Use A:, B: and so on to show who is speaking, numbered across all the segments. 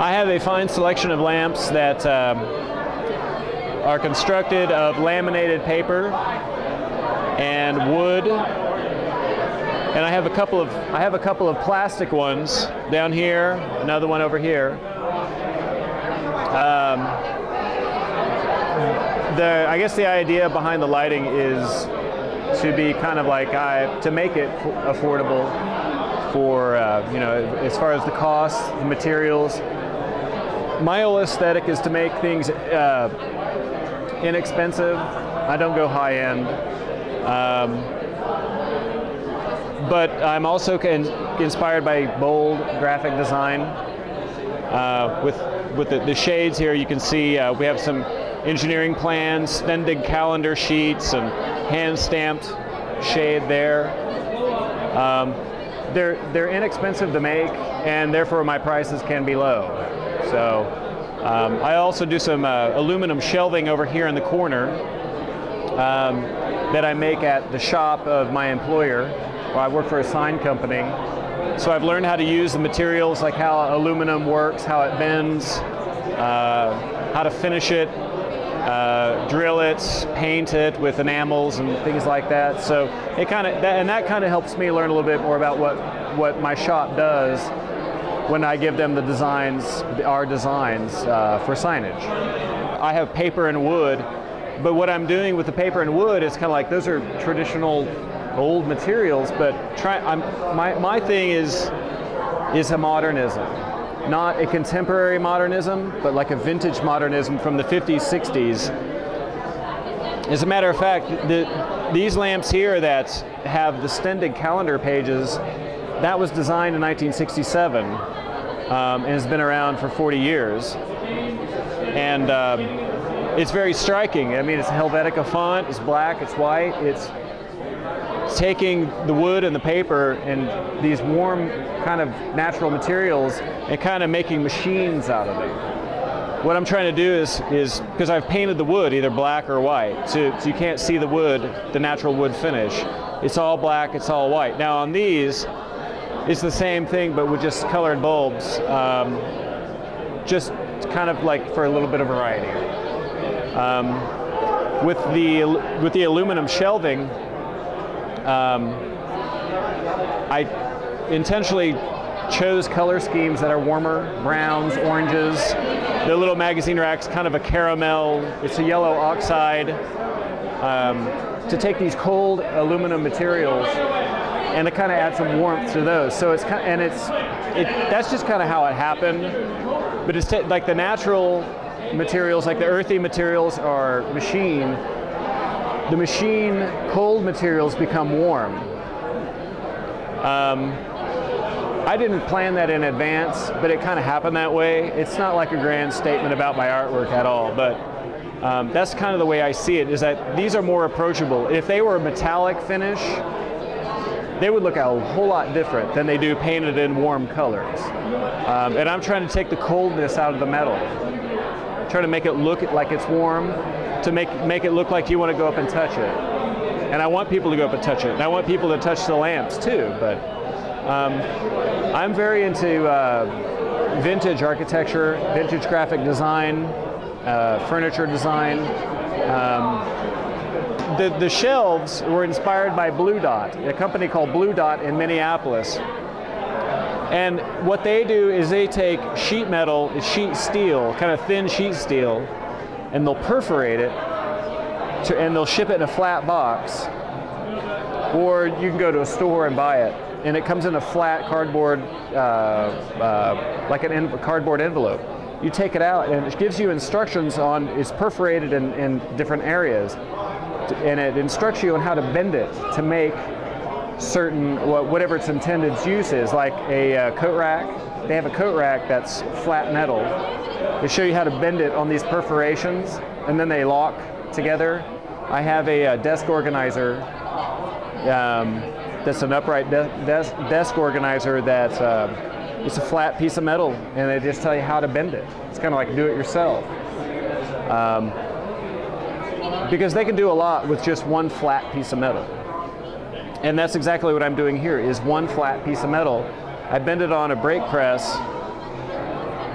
A: I have a fine selection of lamps that are constructed of laminated paper and wood, and I have a couple of plastic ones down here, another one over here. I guess the idea behind the lighting is to be kind of like to make it affordable for as far as the cost, the materials. My whole aesthetic is to make things inexpensive. I don't go high end, but I'm also inspired by bold graphic design. With the shades here, you can see we have some engineering plans, extended calendar sheets, and hand-stamped shade there. They're inexpensive to make, and therefore my prices can be low. So I also do some aluminum shelving over here in the corner that I make at the shop of my employer. I work for a sign company. So I've learned how to use the materials, like how aluminum works, how it bends, how to finish it, drill it, paint it with enamels and things like that. So it that kind of helps me learn a little bit more about what my shop does when I give them the designs, our designs for signage. I have paper and wood, but what I'm doing with the paper and wood is kind of like those are traditional old materials, but my thing is a modernism. Not a contemporary modernism, but like a vintage modernism from the 50s, 60s. As a matter of fact, these lamps here that have the extended calendar pages, that was designed in 1967 and has been around for 40 years. And it's very striking. I mean, it's a Helvetica font, it's black, it's white, it's taking the wood and the paper and these warm kind of natural materials and kind of making machines out of them. What I'm trying to do is because I've painted the wood either black or white, so you can't see the wood, the natural wood finish. It's all black, it's all white. Now on these, it's the same thing but with just colored bulbs, just kind of like for a little bit of variety. With the aluminum shelving, I intentionally chose color schemes that are warmer, browns, oranges. The little magazine rack's kind of a caramel, it's a yellow oxide, to take these cold aluminum materials and to kind of add some warmth to those. So it's kind of, that's just kind of how it happened. But it's like the natural materials, like the earthy materials, are machined. The machine cold materials become warm. I didn't plan that in advance, but it kind of happened that way. It's not like a grand statement about my artwork at all, but that's kind of the way I see it, is that these are more approachable. If they were a metallic finish, they would look a whole lot different than they do painted in warm colors. And I'm trying to take the coldness out of the metal, trying to make it look like it's warm, to make it look like you want to go up and touch it. And I want people to go up and touch it. And I want people to touch the lamps too, but I'm very into vintage architecture, vintage graphic design, furniture design. The shelves were inspired by Blue Dot, a company called Blue Dot in Minneapolis. And what they do is they take sheet metal, sheet steel, kind of thin sheet steel, and they'll perforate it, and they'll ship it in a flat box. Or you can go to a store and buy it. And it comes in a flat cardboard, like a cardboard envelope. You take it out and it gives you instructions on, it's perforated in different areas. And it instructs you on how to bend it to make certain, whatever its intended use is, like a coat rack. They have a coat rack that's flat metal. They show you how to bend it on these perforations, and then they lock together. I have a desk organizer that's an upright desk organizer that it's a flat piece of metal, and they just tell you how to bend it. It's kind of like do it yourself. Because they can do a lot with just one flat piece of metal. And that's exactly what I'm doing here, is one flat piece of metal. I bend it on a brake press,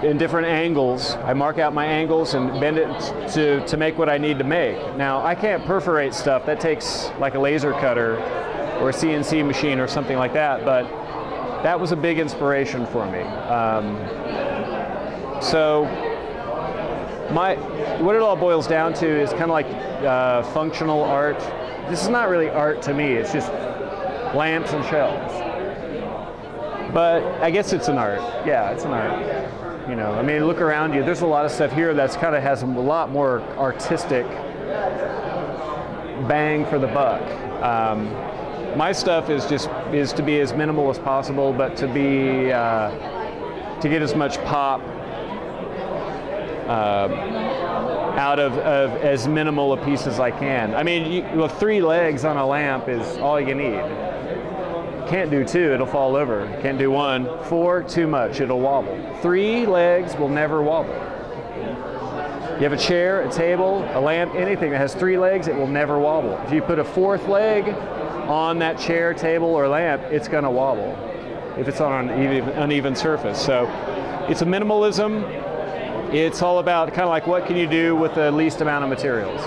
A: in different angles. I mark out my angles and bend it to make what I need to make. Now, I can't perforate stuff. That takes like a laser cutter or a CNC machine or something like that, but that was a big inspiration for me. So what it all boils down to is kind of like functional art. This is not really art to me, it's just lamps and shelves. But I guess it's an art. Yeah, it's an art. You know, I mean, look around you. There's a lot of stuff here that's kind of has a lot more artistic bang for the buck. My stuff is to be as minimal as possible, but to be to get as much pop out of as minimal a piece as I can. I mean, well, 3 legs on a lamp is all you need. Can't do 2, it'll fall over. Can't do 1. 4, too much, it'll wobble. 3 legs will never wobble. You have a chair, a table, a lamp, anything that has 3 legs, it will never wobble. If you put a 4th leg on that chair, table, or lamp, it's gonna wobble if it's on an uneven surface. So it's a minimalism. It's all about kind of like what can you do with the least amount of materials.